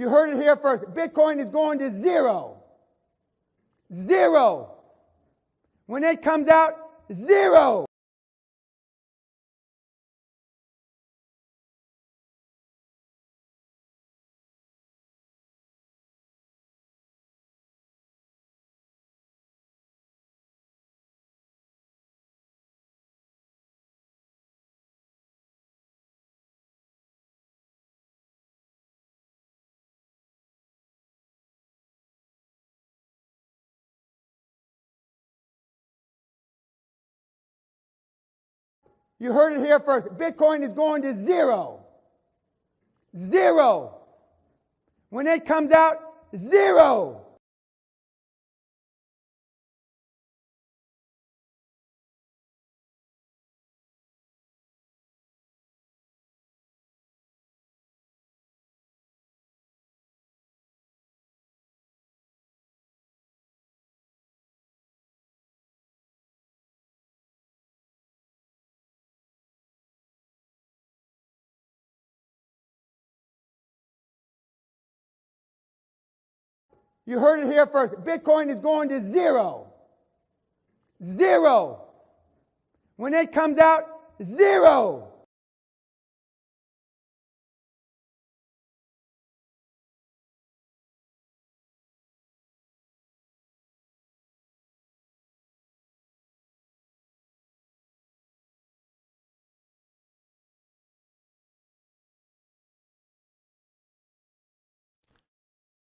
You heard it here first. Bitcoin is going to zero. Zero. When it comes out, zero. You heard it here first. Bitcoin is going to zero. Zero. When it comes out, zero. You heard it here first. Bitcoin is going to zero. Zero. When it comes out, zero.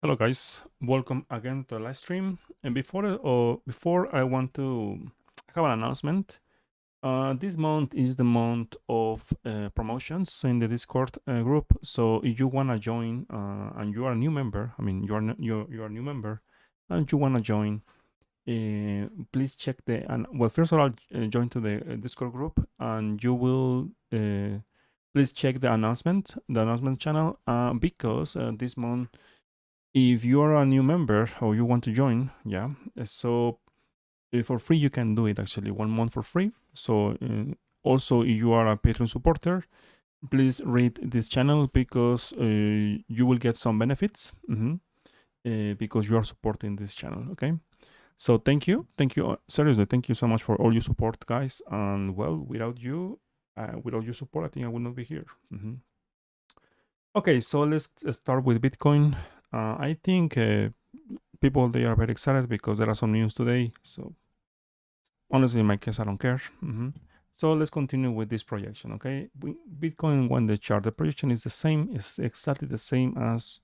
Hello guys, welcome again to the live stream. And before I want to have an announcement. This month is the month of promotions in the Discord group. So if you wanna join and you are a new member, I mean you're a new member, and you wanna join, please check the well. First of all, join to the Discord group, and you will please check the announcement channel because this month, if you are a new member or you want to join, yeah, so for free you can do it actually 1 month for free. So also if you are a Patreon supporter, please read this channel because you will get some benefits because you are supporting this channel. Okay, so thank you seriously, thank you so much for all your support, guys. And well, without your support, I think I would not be here. Okay, so let's start with Bitcoin. I think people, they are very excited because there are some news today. So honestly, in my case, I don't care. So let's continue with this projection. Okay, Bitcoin won the chart. The projection is the same. It's exactly the same as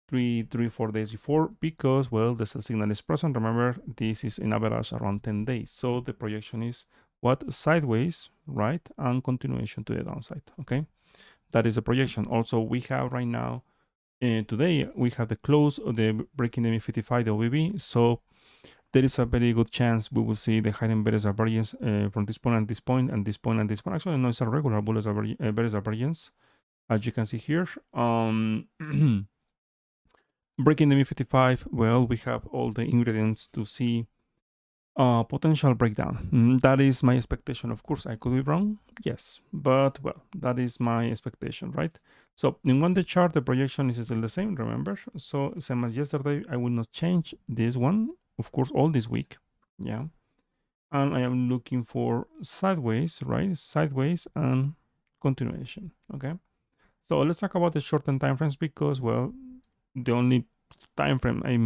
4 days before because, well, the sell signal is present. Remember, this is in average around 10 days. So the projection is what? Sideways, right? And continuation to the downside. Okay, that is a projection. Also, we have right now, today, we have the close of the breaking the MA55, the OBB. So there is a very good chance we will see the hidden bearish divergence from this point and this point and this point and this point. Actually, no, it's a regular bullish bearish divergence, as you can see here. Breaking the MA55, well, we have all the ingredients to see potential breakdown. That is my expectation. Of course, I could be wrong, yes, but well, that is my expectation, right? So in one day chart, the projection is still the same, remember? So same as yesterday, I will not change this one, of course, all this week, yeah. And I am looking for sideways, right? Sideways and continuation, okay? So let's talk about the short-term time frames because, well, the only time frame, or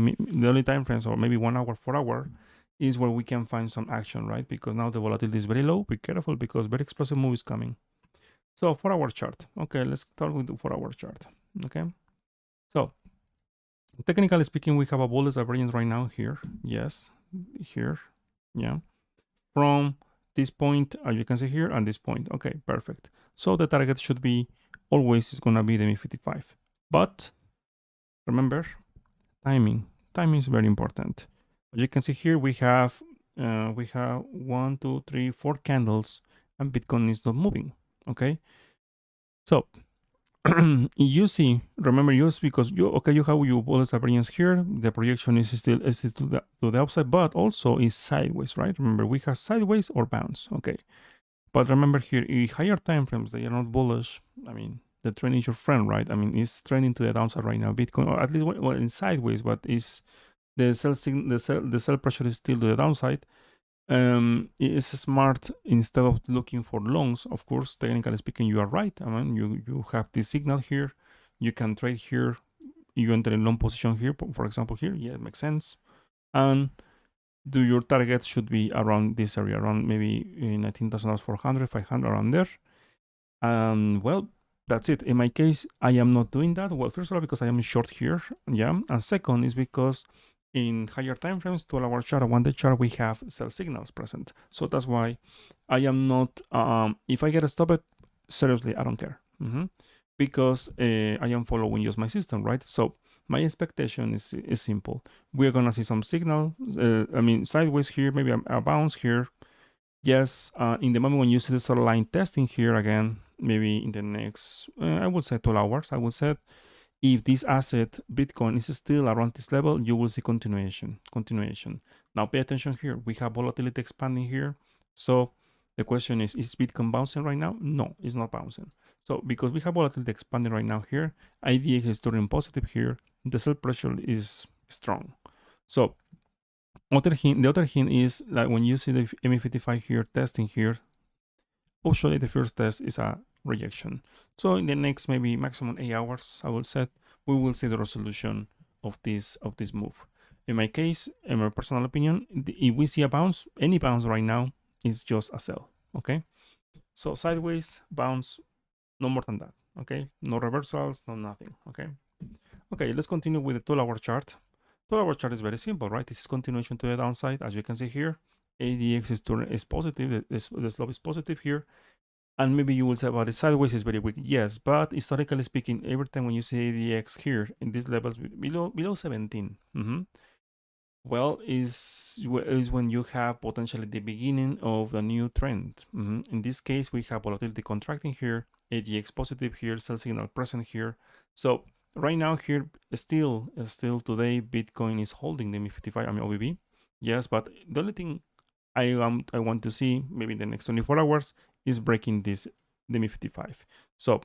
maybe 1 hour, 4 hour, is where we can find some action, right? Because now the volatility is very low. Be careful because very explosive move is coming. So 4 hour chart. Okay, let's start with the 4 hour chart. Okay, so technically speaking, we have a bullish divergence right now here. Yes, here, yeah, from this point, as you can see here, and this point. Okay, perfect. So the target should be always is gonna be the MA55. But remember, timing is very important. As you can see here, we have 1, 2, 3, 4 candles, and Bitcoin is not moving. Okay, so you see, remember, because you have your bullish divergence here. The projection is still to the upside, but also is sideways, right? Remember, we have sideways or bounce. Okay, but remember here, in higher time frames, they are not bullish. I mean, the trend is your friend, right? I mean, it's trending to the downside right now, Bitcoin, or at least well in sideways, but is the sell pressure is still to the downside. It's smart, instead of looking for longs, of course, technically speaking, you are right. I mean, you have this signal here, you can trade here, you enter a long position here, for example, here, yeah, it makes sense. And your target should be around this area, around maybe $19,400, 500, around there. And well, that's it. In my case, I am not doing that. Well, first of all, because I am short here, yeah. And second is because in higher time frames, 12-hour chart, 1-day chart, we have sell signals present. So that's why I am not, if I get stopped, seriously, I don't care. Because I am following just my system, right? So my expectation is simple. We're gonna see some signal, I mean, sideways here, maybe a bounce here. Yes, in the moment when you see the solid line testing here again, maybe in the next, I would say 12 hours, I would say, if this asset, Bitcoin, is still around this level, you will see continuation. Now pay attention here. We have volatility expanding here. So the question is Bitcoin bouncing right now? No, it's not bouncing. So because we have volatility expanding right now here, IDX is turning positive here. The sell pressure is strong. So the other hint is like when you see the MA55 here testing here, usually the first test is a rejection. So in the next maybe maximum 8 hours, I will say, we will see the resolution of this move. In my case, in my personal opinion, if we see a bounce, any bounce right now is just a sell. Okay, so sideways bounce, no more than that. Okay, no reversals, no nothing. Okay, let's continue with the 12-hour chart. 12-hour chart is very simple, right? This is continuation to the downside. As you can see here, ADX is positive. The slope is positive here. And maybe you will say, well, the sideways is very weak. Yes, but historically speaking, every time when you see ADX here in these levels below 17, well, is when you have potentially the beginning of a new trend. In this case, we have volatility contracting here, ADX positive here, sell signal present here. So right now here, still today, Bitcoin is holding the MI55, I mean OBB. Yes, but the only thing I want to see maybe in the next 24 hours is breaking the MI55. So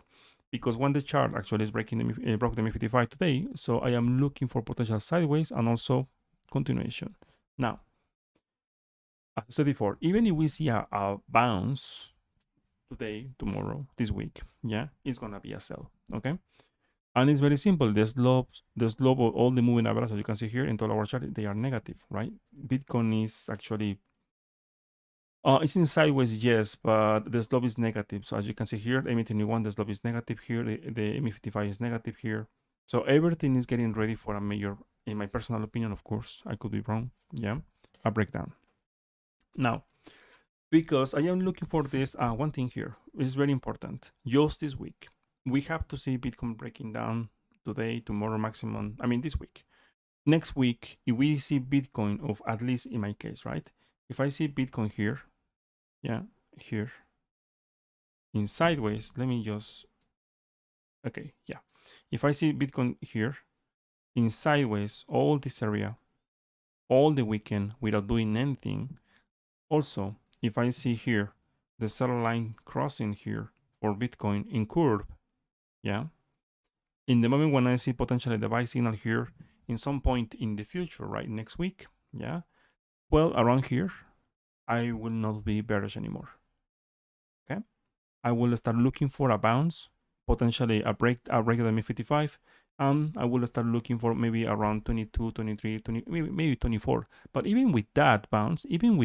because when the chart actually is breaking broke the MI55 today, so I am looking for potential sideways and also continuation. Now, as I said before, even if we see a bounce today, tomorrow, this week, yeah, it's gonna be a sell. Okay. And it's very simple. The slope of all the moving averages, as you can see here in 12-hour chart, they are negative, right? Bitcoin is actually it's in sideways, yes, but the slope is negative. So as you can see here, the MA21, the slope is negative here, the MA55 is negative here. So everything is getting ready for a major, in my personal opinion, of course, I could be wrong, yeah, a breakdown. Now, because I am looking for this, one thing here is very important. Just this week, we have to see Bitcoin breaking down today, tomorrow, maximum, I mean, this week. Next week, if we see Bitcoin of, at least in my case, right? If I see Bitcoin here, yeah, here in sideways, let me just, okay, yeah. If I see Bitcoin here in sideways, all this area, all the weekend without doing anything. Also, if I see here the seller line crossing here for Bitcoin in curve, yeah, in the moment when I see potentially the buy signal here in some point in the future, right, next week, yeah, well, around here, I will not be bearish anymore. Okay, I will start looking for a bounce, potentially a regular MI55, and I will start looking for maybe around 22, 23, 20, maybe 24. But even with that bounce, even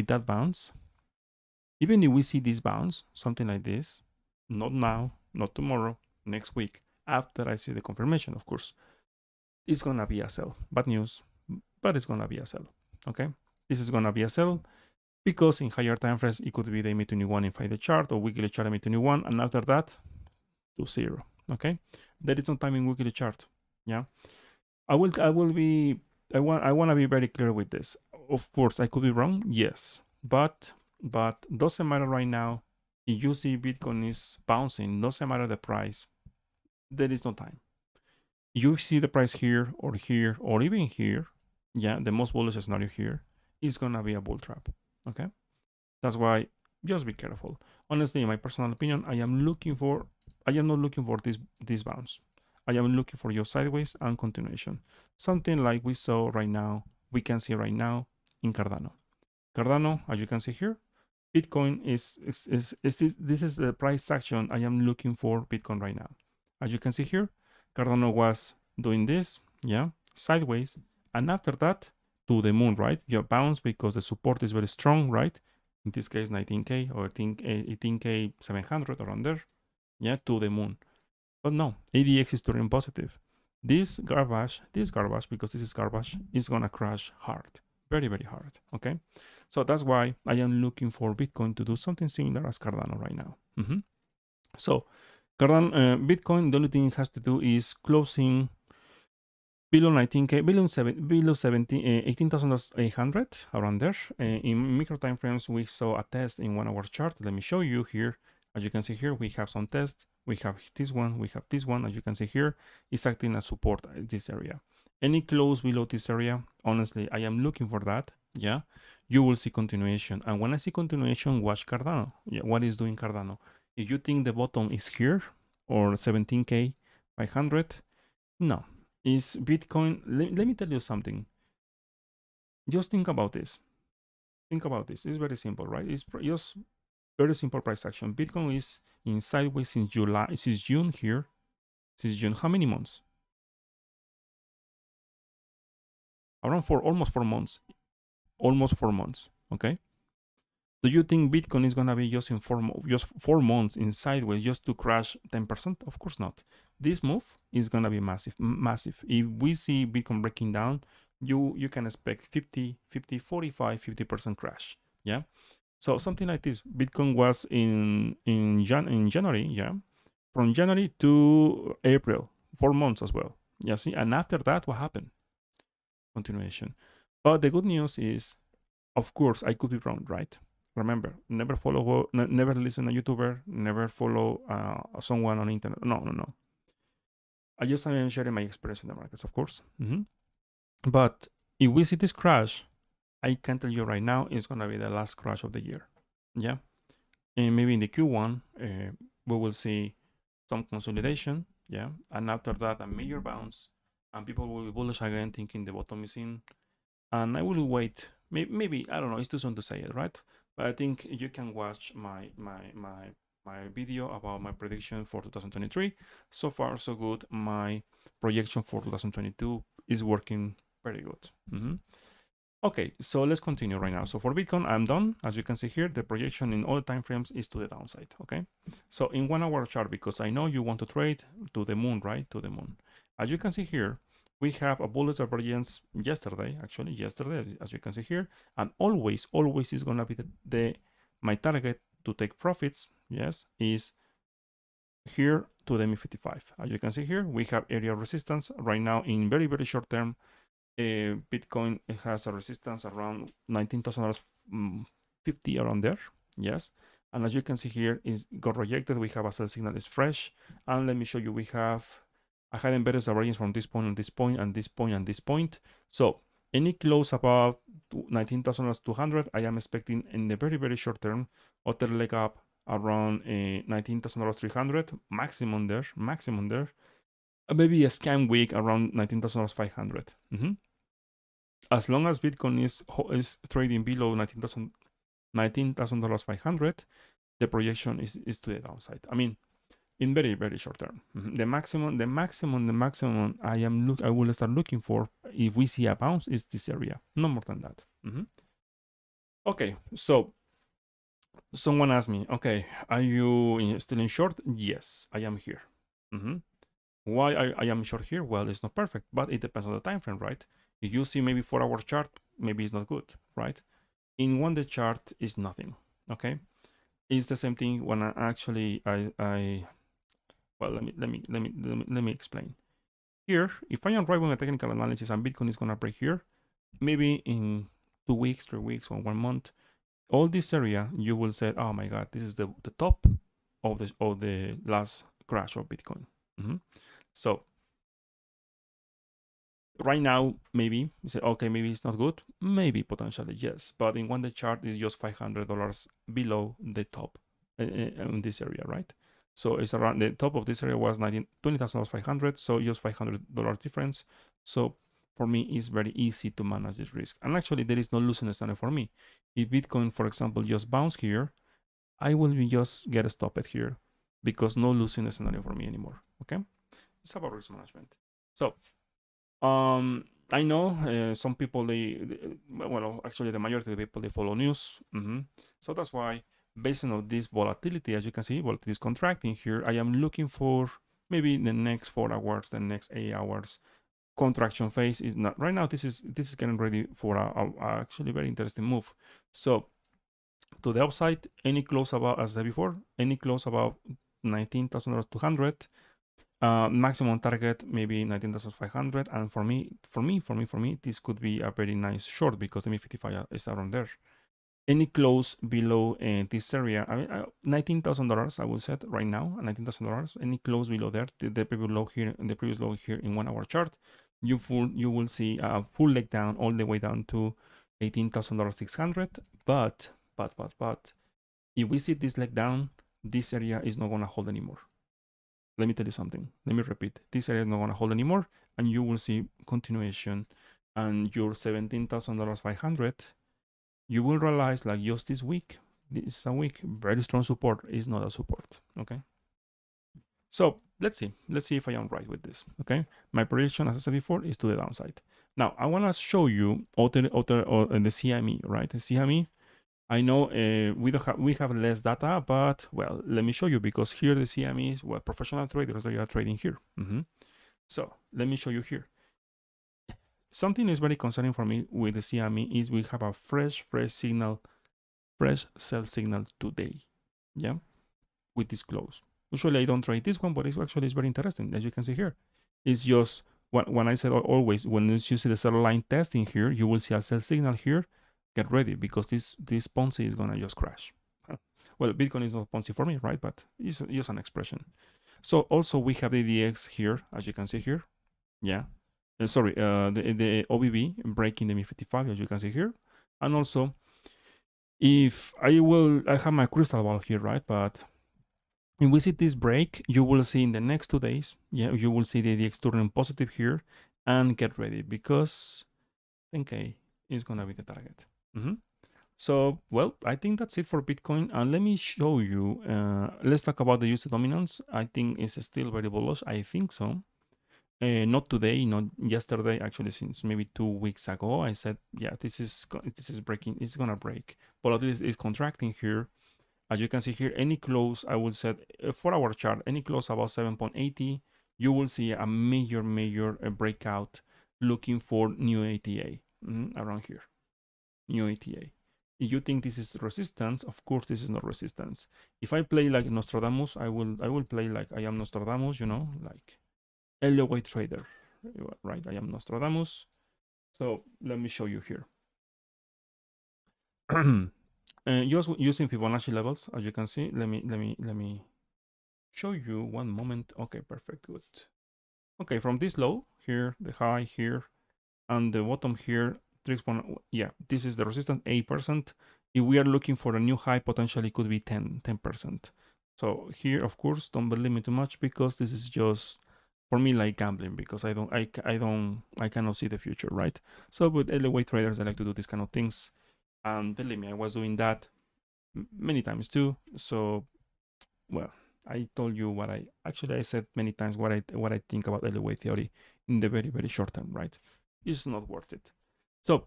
if we see this bounce, something like this, not now, not tomorrow, next week, after I see the confirmation, of course, it's gonna be a sell. Bad news, but it's gonna be a sell. Okay, this is gonna be a sell because in higher time frames it could be the MA21 in 5-day chart or weekly chart MA21, and after that to 0. Okay, there is no time in weekly chart. Yeah, I want to be very clear with this. Of course, I could be wrong. Yes, but doesn't matter right now. If you see Bitcoin is bouncing, doesn't matter the price. There is no time. You see the price here or even here. Yeah, the most bullish scenario here is gonna be a bull trap. Okay, that's why just be careful. Honestly, in my personal opinion, I am not looking for this bounce. I am looking for your sideways and continuation. Something like we saw right now, we can see right now in Cardano. Cardano, as you can see here, Bitcoin this is the price action I am looking for Bitcoin right now. As you can see here, Cardano was doing this, yeah, sideways, and after that to the moon, right? You bounce because the support is very strong, right? In this case, 19k or 18k 700 around there, yeah, to the moon. But no, ADX is turning positive. This garbage, because this is garbage, is gonna crash hard, very, very hard. Okay, so that's why I am looking for Bitcoin to do something similar as Cardano right now. So Cardano, Bitcoin, the only thing it has to do is closing below 19k, below 18,800 around there. In micro time frames, we saw a test in 1 hour chart. Let me show you here. As you can see here, we have some tests. We have this one, we have this one. As you can see here, it's acting as support this area. Any close below this area, honestly, I am looking for that. Yeah, you will see continuation. And when I see continuation, watch Cardano. Yeah, what is doing Cardano? If you think the bottom is here or 17k 500, no, is Bitcoin. Let me tell you something. Just think about this. Think about this. It's very simple, right? It's just very simple price action. Bitcoin is in sideways since July, since June here. Since June, how many months? Around almost 4 months. Almost 4 months. Okay. Do you think Bitcoin is gonna be just in just 4 months in sideways just to crash 10%? Of course not. This move is gonna be massive, massive. If we see Bitcoin breaking down, you can expect 45, 50% crash. Yeah. So something like this. Bitcoin was in January, yeah, from January to April, 4 months as well. Yeah, see, and after that, what happened? Continuation. But the good news is, of course, I could be wrong, right? Remember, never listen to a YouTuber, never follow someone on internet. No, no, no. I just am sharing my experience in the markets, of course. But if we see this crash, I can tell you right now, it's gonna be the last crash of the year. Yeah, and maybe in the Q1, we will see some consolidation. Yeah, and after that, a major bounce, and people will be bullish again, thinking the bottom is in. And I will wait. Maybe I don't know. It's too soon to say it, right? But I think you can watch my video about my prediction for 2023. So far, so good. My projection for 2022 is working very good. Okay, so let's continue right now. So for Bitcoin, I'm done. As you can see here, the projection in all the time frames is to the downside. Okay, so in 1 hour chart, because I know you want to trade to the moon, right? To the moon. As you can see here, we have a bullish divergence yesterday, as you can see here, and always is gonna be my target to take profits. Yes, is here to the MI55. As you can see here, we have area resistance right now in very, very short term. Bitcoin has a resistance around $19,050 around there. Yes, and as you can see here, is got rejected. We have a sell signal is fresh, and let me show you. We have I had embedded divergence from this point and this point and this point and this point. So any close above 19,200, I am expecting in the very, very short term, other leg up around 19,300, maximum there, maybe a scam week around 19,500. As long as Bitcoin is trading below $19,500, the projection is to the downside. I mean, in very, very short term. The maximum I will start looking for if we see a bounce is this area, no more than that. Okay, so someone asked me, okay, are you still in short? Yes, I am here. Why I am short here? Well, it's not perfect, but it depends on the time frame, right? If you see maybe 4 hour chart, maybe it's not good, right? In 1 day chart is nothing. Okay, it's the same thing when well, let me explain. Here, if I am right with a technical analysis and Bitcoin is gonna break here, maybe in 2 weeks, 3 weeks, or 1 month, all this area you will say, oh my god, this is the top of the last crash of Bitcoin. So right now, maybe you say, okay, maybe it's not good. Maybe potentially yes, but in one day chart is just $500 below the top in this area, right? So it's around the top of this area was $20,500, so just $500 difference. So for me, it's very easy to manage this risk. And actually, there is no losing scenario for me. If Bitcoin, for example, just bounce here, I will just get stopped here because no losing scenario for me anymore. Okay, it's about risk management. So I know some people well, actually the majority of the people they follow news. So that's why, based on this volatility, as you can see, volatility is contracting here. I am looking for maybe the next 4 hours, the next 8 hours contraction phase is not right now. This is getting ready for a actually very interesting move. So to the upside, any close above, as I said before, any close above $19,200. Maximum target maybe 19,500, and for me, this could be a very nice short because the MI55 is around there. Any close below this area, I mean, $19,000, I will set right now, $19,000. Any close below there, the previous low here, in 1 hour chart, you will see a full leg down all the way down to $18,600. But if we see this leg down, this area is not gonna hold anymore. Let me tell you something. Let me repeat. This area is not going to hold anymore, and you will see continuation. And your $17,500, you will realize, like just this week, this is a week, very strong support is not a support. Okay. So let's see. Let's see if I am right with this. Okay. My prediction, as I said before, is to the downside. Now I want to show you the CME, right? The CME. I know we have less data, but well, let me show you, because here the CME is what professional traders, they are trading here. So let me show you here. Something is very concerning for me with the CME is we have a fresh signal, fresh sell signal today. Yeah, with this close. Usually I don't trade this one, but it's very interesting, as you can see here. It's just when I said always, when you see the sell line testing here, you will see a sell signal here. Get ready, because this Ponzi is gonna just crash. Well, Bitcoin is not Ponzi for me, right? But it's just an expression. So also we have the DX here, as you can see here. Yeah. Sorry, the OBB breaking the MI55, as you can see here. And also, if I have my crystal ball here, right? But if we see this break, you will see in the next 2 days, yeah, you will see the DX turning positive here. And get ready, because 10K is gonna be the target. So, well, I think that's it for Bitcoin. And let me show you, let's talk about the USD dominance. I think it's still very bullish. I think so. Not today, not yesterday, actually, since maybe 2 weeks ago, I said, yeah, this is breaking, it's gonna break. Volatility is contracting here. As you can see here, any close, I would set a 4-hour chart, any close about 7.80, you will see a major breakout looking for new ATA around here. New ATA. If you think this is resistance, of course this is not resistance. If I play like Nostradamus, I will play like I am Nostradamus, like LOA trader, right? I am Nostradamus. So let me show you here. Just using Fibonacci levels, as you can see. Let me show you one moment. Okay, perfect, good. Okay, from this low here, the high here, and the bottom here, 3. Yeah, this is the resistance, 8%. If we are looking for a new high, potentially could be 10%. So here, of course, don't believe me too much, because this is just for me like gambling, because I cannot see the future, right? So with LOA traders, I like to do these kind of things, and believe me, I was doing that many times too. So, well, I told you I said many times what I think about LOA theory in the very short term, right? It's not worth it. So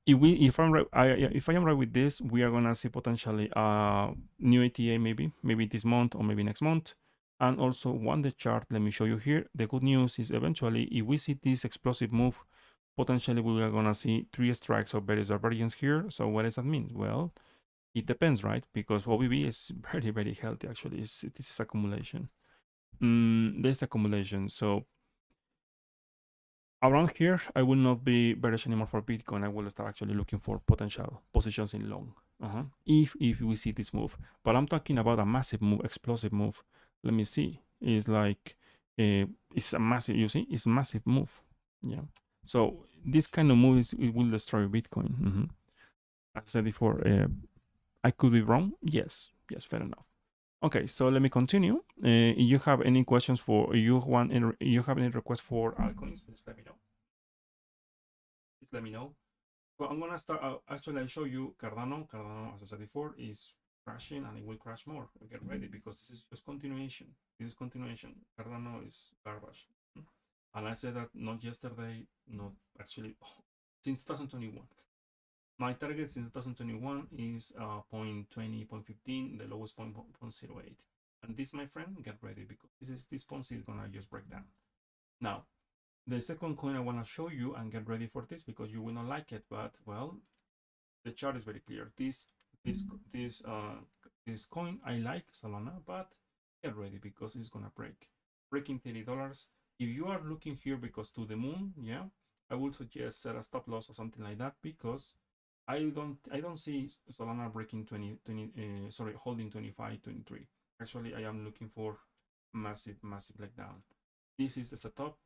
if I'm right, if I am right with this, we are gonna see potentially new ATA maybe this month or maybe next month. And also, one day chart, let me show you here. The good news is, eventually, if we see this explosive move, potentially we are gonna see 3 strikes of various divergence here. So what does that mean? Well, it depends, right? Because OBB is very healthy, actually. This is accumulation. There's accumulation. So around here, I will not be bearish anymore for Bitcoin. I will start actually looking for potential positions in long. If we see this move. But I'm talking about a massive move, explosive move. Let me see. It's like it's a massive. You see, it's a massive move. Yeah. So this kind of moves it will destroy Bitcoin. As I said before, I could be wrong. Yes, fair enough. Okay, so let me continue. If you have any questions for you have any requests for altcoins, please let me know. Please let me know. So I'm gonna start. Actually, I show you Cardano. Cardano, as I said before, is crashing and it will crash more. Get ready because this is just continuation. This is continuation. Cardano is garbage. And I said that not yesterday, not actually since 2021. My target since 2021 is 0.20, 0.15, the lowest point 0.08. And this, my friend, get ready because this Ponzi is gonna just break down. Now, the second coin I wanna show you and get ready for this because you will not like it, but well, the chart is very clear. This coin I like Solana, but get ready because it's gonna breaking $30. If you are looking here because to the moon, yeah, I would suggest set a stop loss or something like that because I don't see Solana breaking 20, sorry, holding 25, 23. Actually, I am looking for massive like down. This is the setup.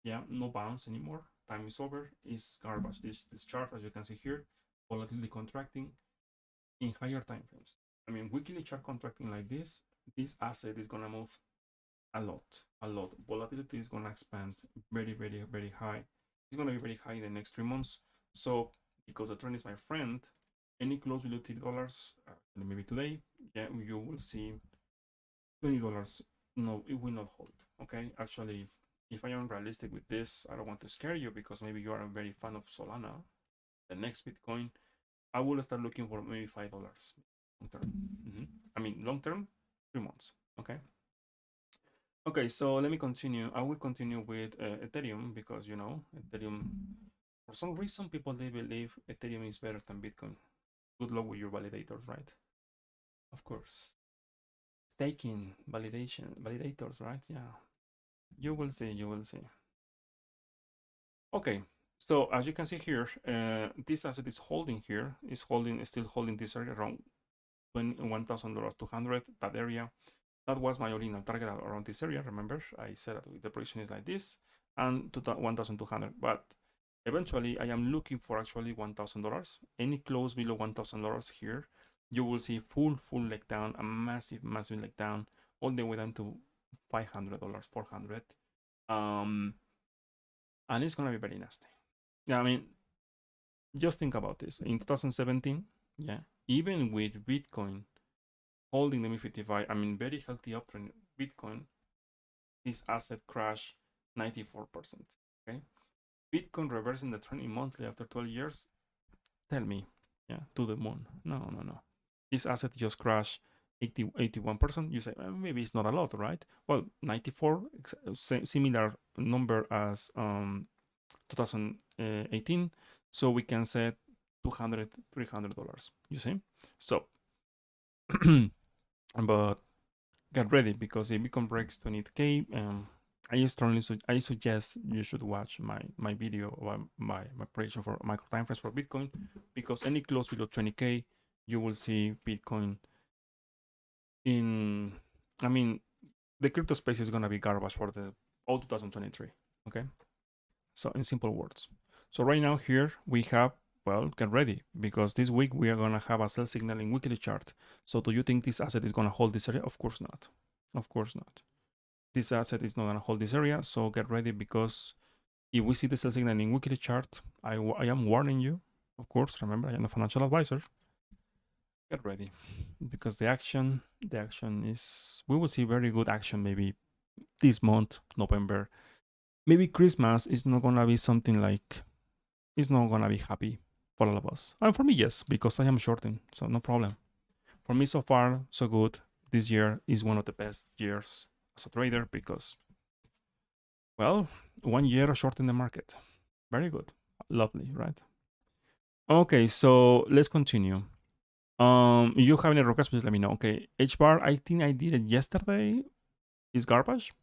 Yeah, no bounce anymore. Time is over. It's garbage. This chart, as you can see here, volatility contracting in higher time frames. I mean, weekly chart contracting like this asset is gonna move a lot. Volatility is gonna expand very high. It's gonna be very high in the next 3 months. So because the trend is my friend, any close below $30, maybe today, yeah, you will see $20. No, it will not hold. Okay, actually, if I am realistic with this, I don't want to scare you because maybe you are a very fan of Solana, the next Bitcoin. I will start looking for maybe $5 long term. I mean, long term, 3 months. Okay. Okay, so let me continue. I will continue with Ethereum because Ethereum. For some reason, people they believe Ethereum is better than Bitcoin. Good luck with your validators, right? Of course. Staking validators, right? Yeah. You will see. You will see. Okay. So as you can see here, this asset is holding here. Still holding this area around $1,200, that area. That was my original target around this area. Remember, I said that the prediction is like this and to 1,200. But eventually, I am looking for actually $1,000. Any close below $1,000 here, you will see full leg down, a massive leg down, all the way down to $500, 400. And it's gonna be very nasty. Yeah, I mean, just think about this. In 2017, yeah, even with Bitcoin holding the MI55, I mean, very healthy uptrend. Bitcoin, this asset crashed 94%. Okay, Bitcoin reversing the trend in monthly after 12 years. Tell me, yeah, to the moon. No. This asset just crashed 81%. You say maybe it's not a lot, right? Well, 94, similar number as 2018. So we can set $200, $300. You see? So, but get ready because if Bitcoin breaks 20K, I suggest you should watch my video or my prediction for micro time frames for Bitcoin because any close below 20K, you will see Bitcoin in. I mean, the crypto space is gonna be garbage for the all 2023. Okay, so in simple words. So right now here we have, well, get ready because this week we are gonna have a sell signal in weekly chart. So do you think this asset is gonna hold this area? Of course not. Of course not. This asset is not gonna hold this area. So get ready because if we see the sell signal in weekly chart, I am warning you. Of course, remember I am a financial advisor. Get ready because the action is, we will see very good action maybe this month, November. Maybe Christmas is not gonna be something like, it's not gonna be happy for all of us. And for me, yes, because I am shorting, so no problem. For me, so far, so good. This year is one of the best years as a trader because, well, 1 year short in the market. Very good. Lovely, right? Okay, so let's continue. You have any requests, please let me know. Okay, HBAR, I think I did it yesterday. Is garbage.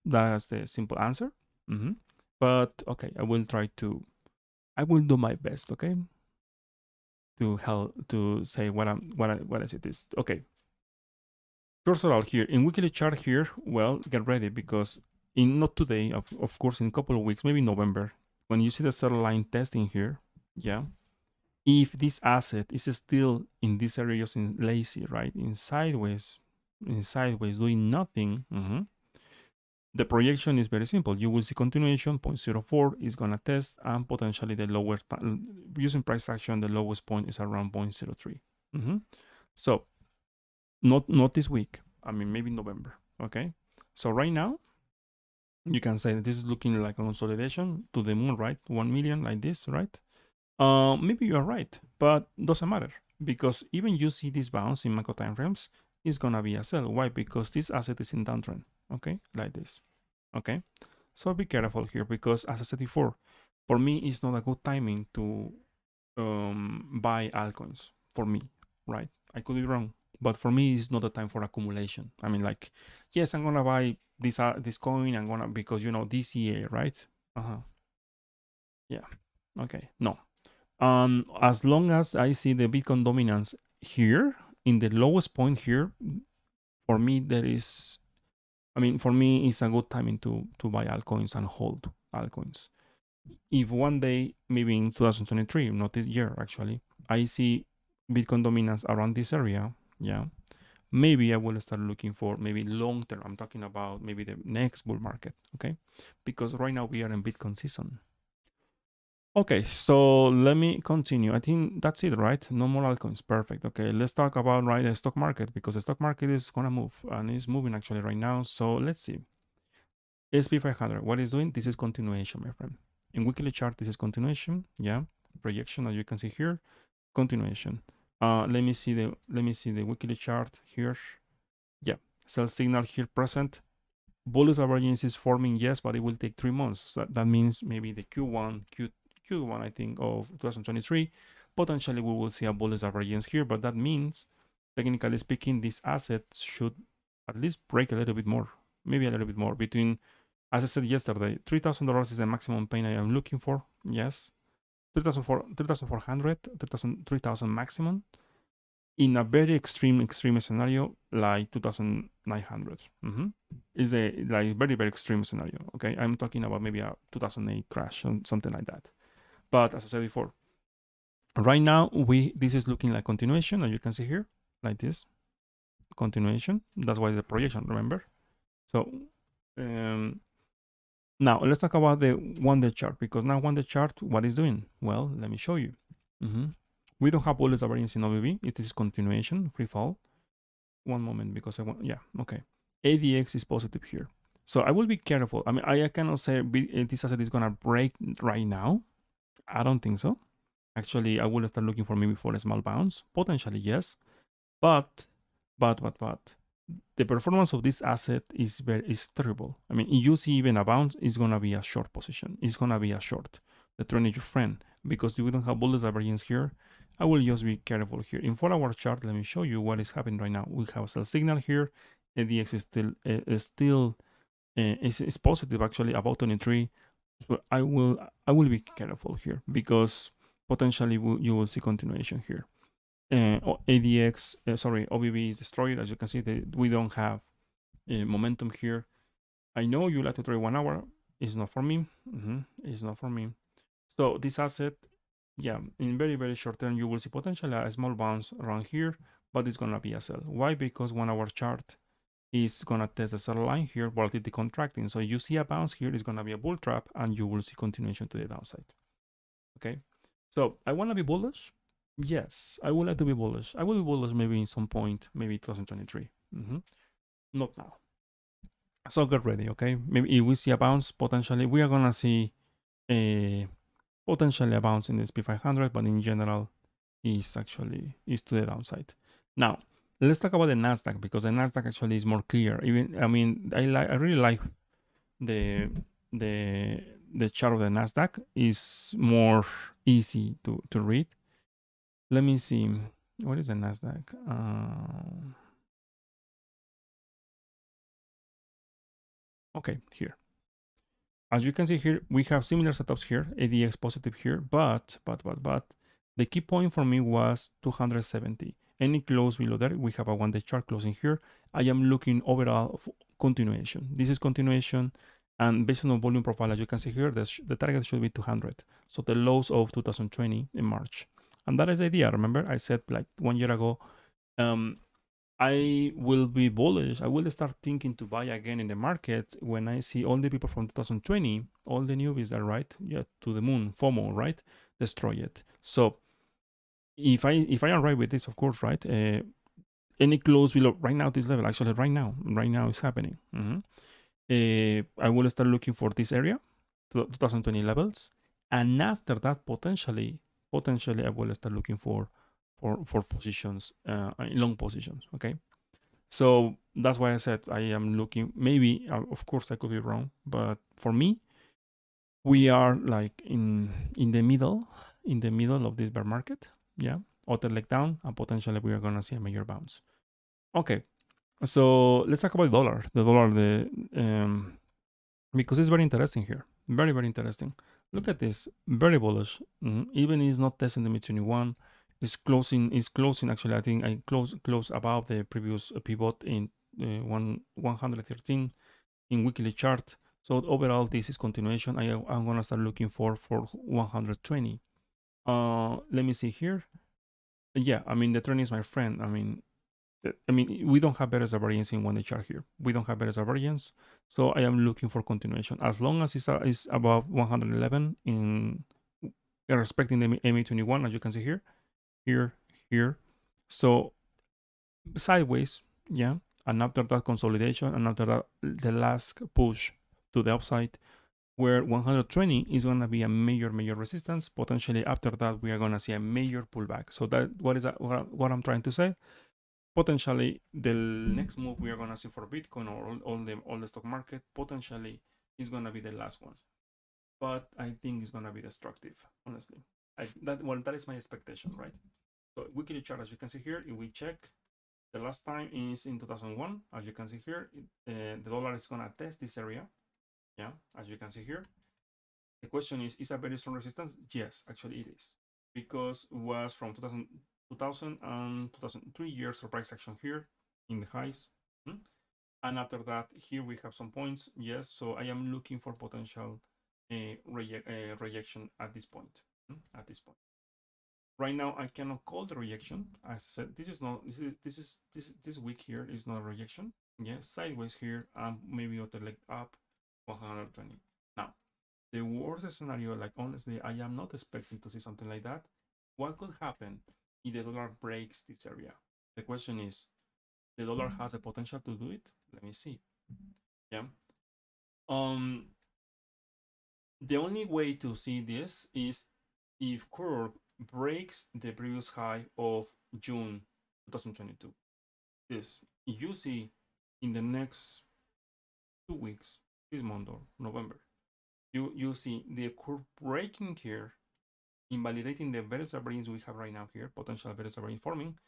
That's the simple answer. But okay, I will do my best, okay? To help to say what I said is okay. First of all, here in weekly chart here, well, get ready because in not today, of course, in a couple of weeks, maybe November, when you see the center line testing here, yeah, if this asset is still in this area just in lazy, right, in sideways doing nothing, the projection is very simple. You will see continuation, 0.04 is going to test, and potentially the lower, using price action, the lowest point is around 0.03. So not this week. I mean, maybe November. Okay. So right now, you can say that this is looking like a consolidation to the moon, right? 1 million like this, right? Maybe you are right, but doesn't matter because even you see this bounce in macro timeframes, it's gonna be a sell. Why? Because this asset is in downtrend. Okay, like this. Okay, so be careful here because, as I said before, for me it's not a good timing to buy altcoins. For me, right? I could be wrong, but for me it's not a time for accumulation. I mean, like, yes, I'm gonna buy this coin. I'm gonna, because DCA, right? Yeah. Okay. No. As long as I see the Bitcoin dominance here in the lowest point here, for me there is, I mean, for me it's a good timing to buy altcoins and hold altcoins. If one day, maybe in 2023, not this year actually, I see Bitcoin dominance around this area, yeah, maybe I will start looking for maybe long term. I'm talking about maybe the next bull market, okay? Because right now we are in Bitcoin season. Okay, so let me continue. I think that's it, right? No more altcoins. Perfect. Okay, let's talk about the stock market, because the stock market is gonna move and it's moving actually right now. So let's see. SP 500. What is doing? This is continuation, my friend. In weekly chart, this is continuation. Yeah, projection as you can see here. Continuation. Let me see the weekly chart here. Yeah, sell signal here present. Bullish divergence is forming, yes, but it will take 3 months. So that means maybe the Q1, I think, of 2023, potentially we will see a bullish divergence here, but that means, technically speaking, this asset should at least break a little bit more, maybe a little bit more between, as I said yesterday, $3,000 is the maximum pain I am looking for. Yes, 3,400, 3,000 maximum. In a very extreme scenario, like 2,900, is a like very extreme scenario. Okay, I'm talking about maybe a 2008 crash or something like that. But as I said before, right now this is looking like continuation, as you can see here, like this continuation. That's why the projection. Remember. So now let's talk about the 1-day chart, because now 1-day chart, what is doing? Well, let me show you. We don't have bullish variance in OBB. It is continuation, free fall. One moment, because I want, yeah, okay. ADX is positive here. So I will be careful. I mean, I cannot say this asset is gonna break right now. I don't think so. Actually, I will start looking for maybe for a small bounce. Potentially, yes. But the performance of this asset is terrible. I mean, you see even a bounce, it's gonna be a short position. It's gonna be a short. The trend is your friend, because if we don't have bullish divergence here, I will just be careful here. In 4-hour chart, let me show you what is happening right now. We have a sell signal here. ADX is positive actually, about 23. So I will be careful here, because potentially you will see continuation here. ADX, sorry, OBB is destroyed. As you can see, we don't have momentum here. I know you like to trade 1 hour. It's not for me. It's not for me. So this asset, yeah, in very short term, you will see potentially a small bounce around here, but it's gonna be a sell. Why? Because 1-hour chart is gonna test the sell line here, volatility contracting. So you see a bounce here, it's gonna be a bull trap, and you will see continuation to the downside. Okay, so I wanna be bullish. Yes, I would like to be bullish. I will be bullish maybe in some point, maybe 2023. Not now. So get ready, okay? Maybe if we see a bounce, potentially we are gonna see potentially a bounce in the SP500, but in general, is to the downside. Now, let's talk about the Nasdaq, because the Nasdaq actually is more clear. Even, I mean, I really like the chart of the Nasdaq. Is more easy to read. Let me see. What is the Nasdaq? Okay, here. As you can see here, we have similar setups here. ADX positive here, but the key point for me was 270. Any close below there, we have a 1-day chart closing here. I am looking overall for continuation. This is continuation. And based on the volume profile, as you can see here, the target should be 200. So the lows of 2020 in March. And that is the idea. Remember, I said like 1 year ago, I will be bullish. I will start thinking to buy again in the market when I see all the people from 2020, all the newbies are right, yeah, to the moon, FOMO, right, destroy it. So if I am right with this, of course, right, any close below right now this level, actually right now it's happening. I will start looking for this area, 2020 levels, and after that, potentially, I will start looking for positions, long positions. Okay, so that's why I said I am looking. Maybe, of course, I could be wrong, but for me, we are like in the middle, of this bear market. Yeah, other leg down, and potentially we are gonna see a major bounce. Okay, so let's talk about dollar. Because it's very interesting here. Very, very interesting. Look at this. Very bullish. Even is not testing the mid 21. Is closing. Actually, I think I close above the previous pivot in 113 in weekly chart. So overall, this is continuation. I'm gonna start looking for 120. Let me see here. Yeah, I mean the trend is my friend. We don't have better variance in 1 day chart here. We don't have better variance. So I am looking for continuation. As long as it's above 111 in respecting the MA21, as you can see here, here. So sideways, yeah. And after that consolidation, and after that, the last push to the upside, where 120 is going to be a major resistance. Potentially after that, we are going to see a major pullback. So that what I'm trying to say. Potentially the next move we are gonna see for Bitcoin or all the stock market potentially is gonna be the last one, but I think it's gonna be destructive. Honestly, that is my expectation, right? So weekly chart, as you can see here, if we check the last time is in 2001, as you can see here, the dollar is gonna test this area, yeah, as you can see here. The question is a very strong resistance? Yes, actually it is, because it was from 2000 and 2003 years of price action here in the highs. And after that, here we have some points. Yes, so I am looking for potential rejection at this point. At this point, right now I cannot call the rejection. As I said, this week here is not a rejection. Yeah, sideways here, and maybe other leg up 120. Now, the worst scenario, like honestly, I am not expecting to see something like that. What could happen if the dollar breaks this area? The question is, the dollar has the potential to do it? Let me see. Yeah. The only way to see this is if curve breaks the previous high of June 2022. This, if you see in the next 2 weeks, this month or November, you see the curve breaking here, invalidating the various variance we have right now here, potential various variance forming.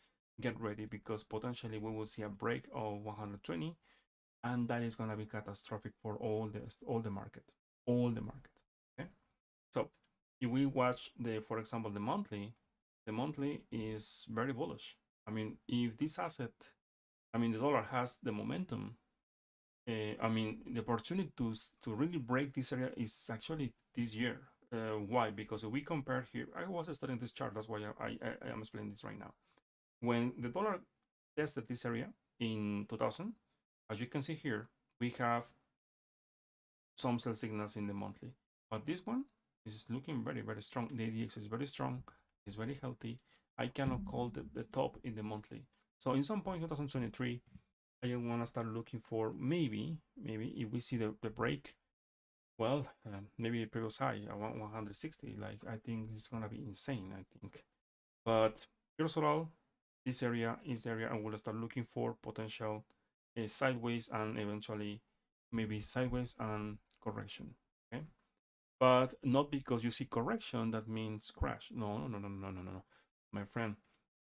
Get ready, because potentially we will see a break of 120, and that is going to be catastrophic for all the market. Okay, so if we watch for example, the monthly is very bullish. I mean, if this asset, the dollar has the momentum, the opportunity to really break this area is actually this year. Why? Because if we compare here, I was studying this chart, that's why I am explaining this right now. When the dollar tested this area in 2000, as you can see here, we have some sell signals in the monthly, but this one is looking very, very strong. The ADX is very strong, it's very healthy. I cannot call the top in the monthly. So in some point in 2023, I want to start looking for maybe if we see the break, well, maybe a previous high, I want 160. Like, I think it's gonna be insane, I think. But first of all, this area is the area I will start looking for potential sideways, and eventually maybe sideways and correction. Okay, but not because you see correction that means crash. No, my friend.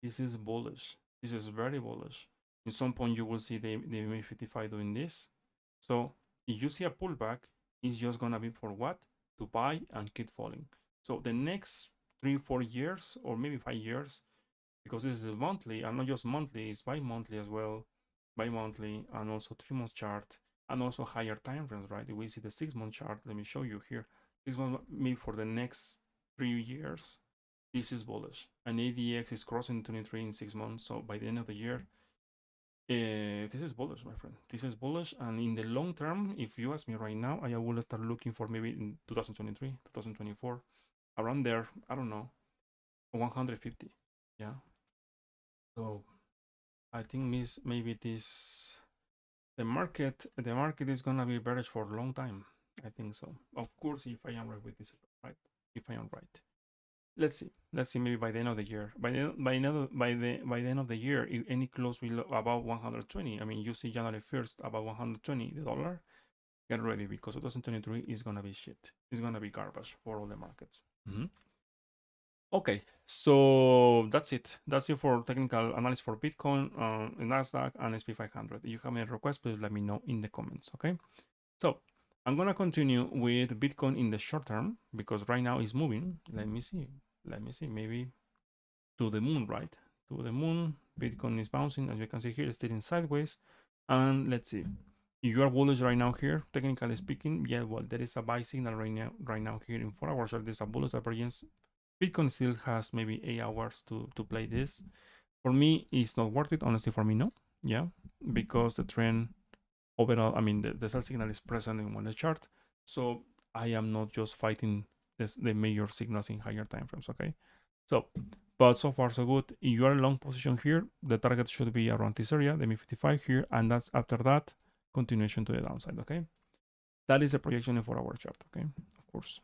This is bullish. This is very bullish. In some point, you will see the MA55 doing this. So if you see a pullback, it's just gonna be for what? To buy and keep falling. So the next 3-4 years, or maybe 5 years, because this is monthly, and not just monthly, it's bi-monthly as well, bi-monthly, and also 3 month chart. and also higher time frames, right? If we see the 6-month chart, let me show you here. 6 months, maybe for the next 3 years, this is bullish. And ADX is crossing 23 in 6 months. So by the end of the year, this is bullish, my friend. This is bullish. And in the long term, if you ask me right now, I will start looking for maybe in 2023, 2024, around there. I don't know, 150. Yeah. So I think maybe this the market is gonna be bearish for a long time. I think so. Of course, if I am right with this, right? If I am right. Let's see. Let's see. Maybe by the end of the year. By the end of the year, if any close will about 120. I mean, you see January 1st about 120 the dollar. Get ready because 2023 is gonna be shit. It's gonna be garbage for all the markets. Okay, so that's it. That's it for technical analysis for Bitcoin, Nasdaq, and SP 500. If you have any requests, please let me know in the comments. Okay. So I'm gonna continue with Bitcoin in the short term because right now it's moving. Let me see. Maybe to the moon, right? To the moon. Bitcoin is bouncing, as you can see here, it's still in sideways. And let's see. If you are bullish right now here, technically speaking, yeah, well, there is a buy signal right now here in 4 hours. So there's a bullish divergence. Bitcoin still has maybe 8 hours to play this. For me, it's not worth it. Honestly, for me, no. Yeah, because the trend overall, I mean, the sell signal is present in the chart. So I am not just fighting the major signals in higher time frames, okay? So, but so far so good. If you are in long position here, the target should be around this area, the MI55 here, and that's after that, continuation to the downside, okay? That is a projection in 4 hour chart, okay? Of course.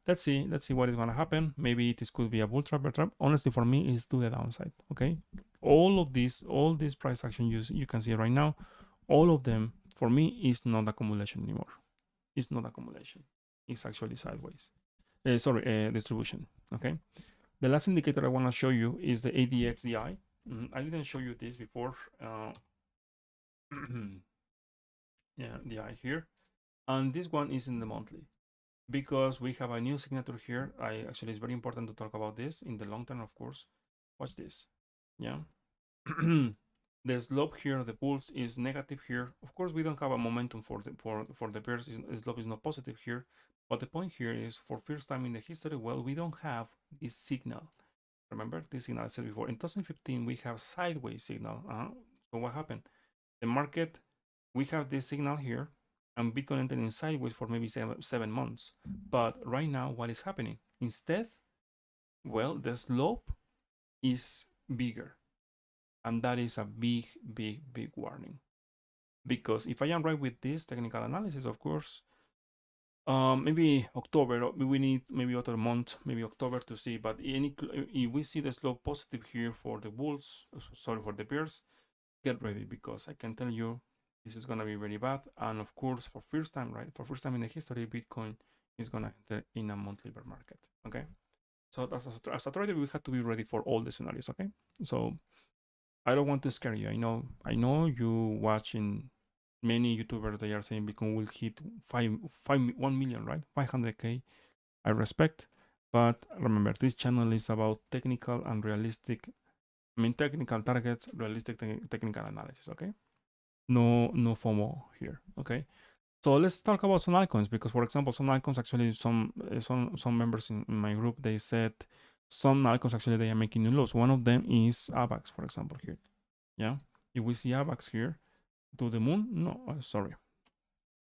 Let's see what is gonna happen. Maybe this could be a bull trap or trap. Honestly, for me, it's to the downside, okay? All these price action you can see right now, all of them, for me, is not accumulation anymore. It's not accumulation. It's actually sideways. Distribution, okay? The last indicator I want to show you is the ADXDI. I didn't show you this before. Yeah, DI here. And this one is in the monthly because we have a new signature here. Actually, it's very important to talk about this in the long term, of course. Watch this. Yeah. The slope here, the pulse is negative here. Of course, we don't have a momentum for the bears. The slope is not positive here. But the point here is, for first time in the history, well, we don't have this signal. Remember this signal I said before. In 2015, we have sideways signal. So what happened? The market, we have this signal here, and Bitcoin entered in sideways for maybe 7 months. But right now, what is happening? Instead, well, the slope is bigger. And that is a big warning. Because if I am right with this technical analysis, of course, maybe October, we need maybe other month, maybe October to see. But if we see the slope positive here for the bulls, sorry, for the bears, get ready because I can tell you this is gonna be very bad. And of course, for first time, right? For first time in the history, Bitcoin is gonna enter in a monthly bear market. Okay. So as a trader, we have to be ready for all the scenarios. Okay. So I don't want to scare you. I know you watching many YouTubers. They are saying Bitcoin will hit 1 million, right? 500K. I respect, but remember, this channel is about technical and realistic. I mean, technical targets, realistic technical analysis. Okay. No FOMO here. Okay. So let's talk about some altcoins because, for example, some altcoins actually, some members in my group, they said some altcoins actually they are making new lows. One of them is AVAX, for example, here. Yeah, if we see AVAX here, to the moon? No, sorry.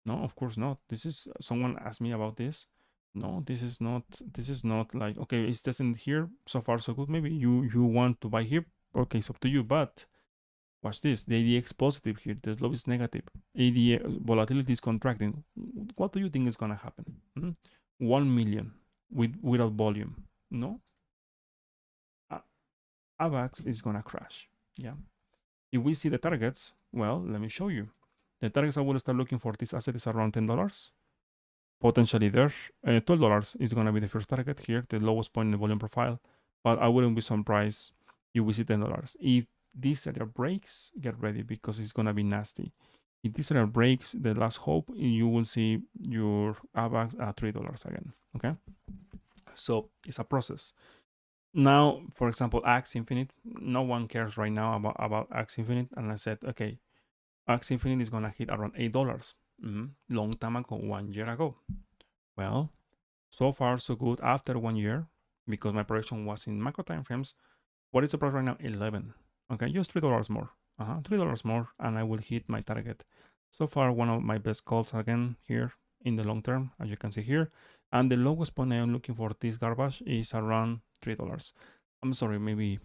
No, of course not. This is someone asked me about this. No, this is not. This is not like okay. It's testing here so far so good. Maybe you want to buy here. Okay, it's up to you. But watch this. The ADX positive here. The slope is negative. ADX volatility is contracting. What do you think is gonna happen? 1 million without volume. No. AVAX is gonna crash. Yeah. If we see the targets, well, let me show you. The targets I will start looking for this asset is around $10. Potentially there. $12 is going to be the first target here, the lowest point in the volume profile. But I wouldn't be surprised if we see $10. If this area breaks, get ready because it's going to be nasty. If this area breaks, the last hope, you will see your AVAX at $3 again. Okay? So it's a process. Now, for example, Axie Infinite, no one cares right now about Axie Infinite. And I said, okay, Axie Infinite is going to hit around $8. Long time ago, 1 year ago. Well, so far so good after 1 year, because my projection was in macro time frames. What is the price right now? 11. Okay, just $3 more. $3 more, and I will hit my target. So far, one of my best calls again here in the long term, as you can see here. And the lowest point I am looking for this garbage is around $3. I'm sorry, maybe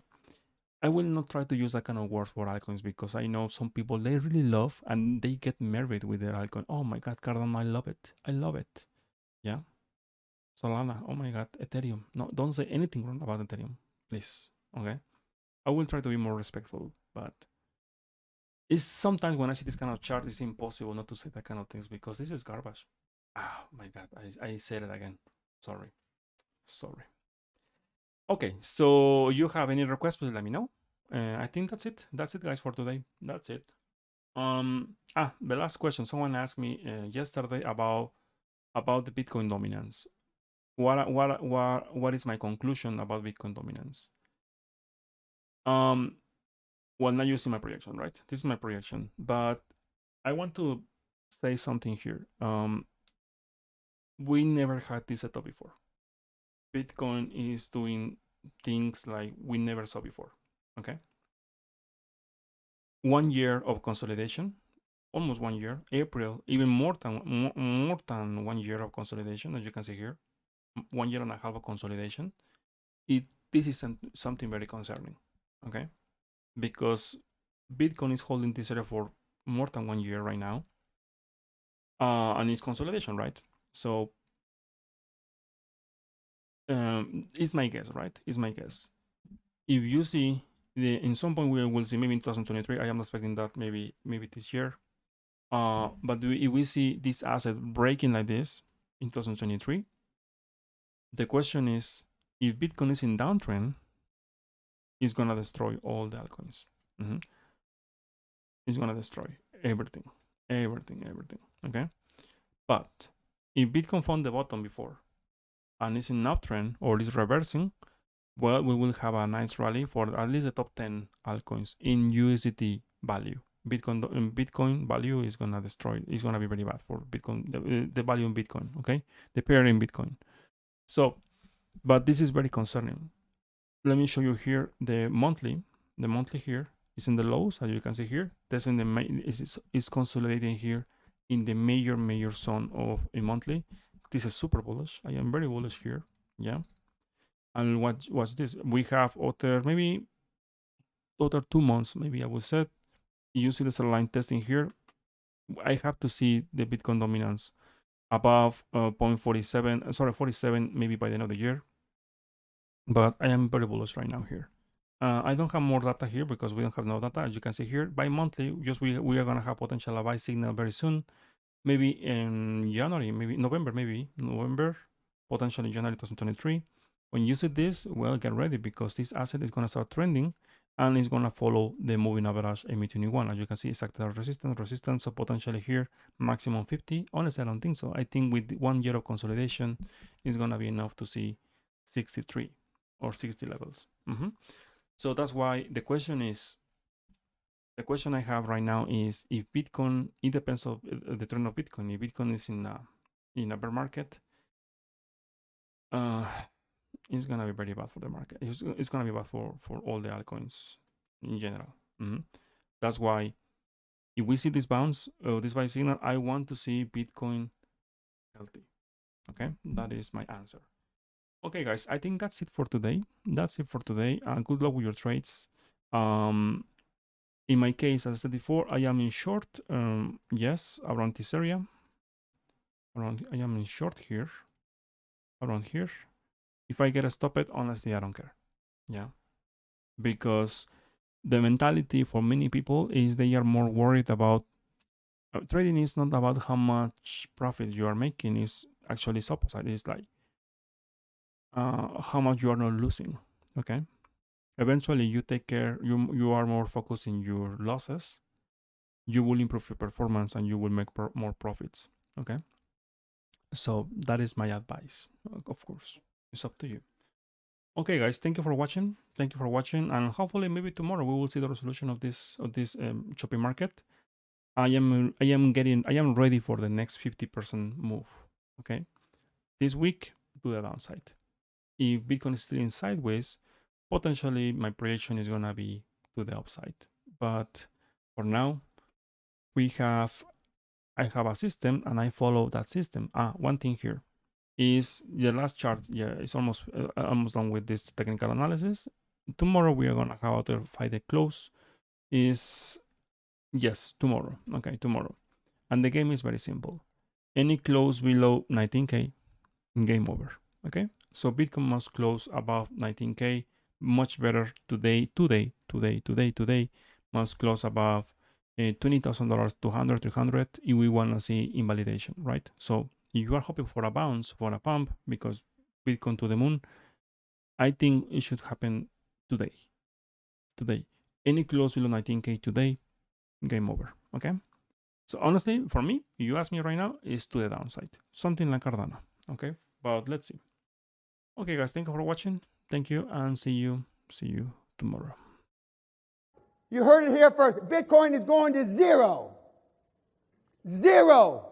I will not try to use that kind of words for altcoins, because I know some people they really love and they get married with their altcoin. Oh my God, Cardano, I love it. I love it. Yeah. Solana, oh my God, Ethereum. No, don't say anything wrong about Ethereum, please. Okay. I will try to be more respectful, but it's sometimes when I see this kind of chart, it's impossible not to say that kind of things, because this is garbage. Oh my God, I said it again. Sorry. Okay, so you have any requests, please let me know. I think that's it. That's it, guys, for today. That's it. The last question. Someone asked me yesterday about the Bitcoin dominance. What is my conclusion about Bitcoin dominance? Well, not using my projection, right? This is my projection, but I want to say something here. We never had this setup before. Bitcoin is doing things like we never saw before. Okay. 1 year of consolidation, almost 1 year. April, even more than 1 year of consolidation, as you can see here. 1 year and a half of consolidation. This is something very concerning. Okay, because Bitcoin is holding this area for more than 1 year right now, and it's consolidation, right? So it's my guess, right? It's my guess. If you see in some point we will see maybe in 2023. I am expecting that maybe this year. But if we see this asset breaking like this in 2023, the question is, if Bitcoin is in downtrend, it's gonna destroy all the altcoins. It's gonna destroy everything. Okay. But if Bitcoin found the bottom before and is in uptrend or is reversing, well, we will have a nice rally for at least the top 10 altcoins in USDT value. Bitcoin value is gonna destroy. It's gonna be very bad for Bitcoin. The value in Bitcoin. Okay, the pair in Bitcoin. So, but this is very concerning. Let me show you here the monthly. The monthly here is in the lows, as you can see here. That's in the is consolidating here in the major zone of a monthly. This is super bullish. I am very bullish here. Yeah. And what's this? We have other 2 months, maybe I would say. You see the line testing here. I have to see the Bitcoin dominance above 0.47, 47, maybe by the end of the year. But I am very bullish right now here. I don't have more data here because we don't have no data. As you can see here, by monthly, just we are gonna have potential buy signal very soon. Maybe in January, maybe November, potentially January 2023. When you see this, well, get ready, because this asset is gonna start trending and it's gonna follow the moving average MA21. As you can see, it's active resistance. So potentially here, maximum 50. Honestly, I don't think so. I think with 1 year of consolidation, it's gonna be enough to see 63 or 60 levels. So that's why the question I have right now is, if Bitcoin, it depends on the trend of Bitcoin. If Bitcoin is in a bear market, it's gonna be very bad for the market. It's gonna be bad for all the altcoins in general. That's why if we see this bounce, this buy signal, I want to see Bitcoin healthy. Okay, that is my answer. Okay, guys, I think that's it for today. Good luck with your trades. In my case, as I said before, I am in short. Yes, around this area. I am in short here. Around here. If I get stopped, honestly, I don't care. Yeah, because the mentality for many people is they are more worried about trading. Is not about how much profit you are making. Is actually its opposite. It's like how much you are not losing. Okay. Eventually, you take care. You are more focused in your losses. You will improve your performance and you will make more profits. Okay. So that is my advice. Of course, it's up to you. Okay, guys, thank you for watching. And hopefully, maybe tomorrow we will see the resolution of this choppy market. I am ready for the next 50% move. Okay, this week to the downside. If Bitcoin is still in sideways, potentially my projection is gonna be to the upside. But for now, I have a system and I follow that system. One thing here is the last chart. Yeah, it's almost done with this technical analysis. Tomorrow we are gonna have to find the close. Is yes, tomorrow. Okay, tomorrow. And the game is very simple. Any close below 19K, game over. Okay, so Bitcoin must close above 19K. Much better today. Must close above $20,000, 200, 300 if we want to see invalidation, right? So if you are hoping for a bounce, for a pump, because Bitcoin to the moon, I think it should happen today. Today. Any close below 19K today, game over. Okay. So honestly, for me, if you ask me right now, it's to the downside. Something like Cardano. Okay. But let's see. Okay, guys, thank you for watching. Thank you and see you tomorrow. You heard it here first. Bitcoin is going to zero. Zero.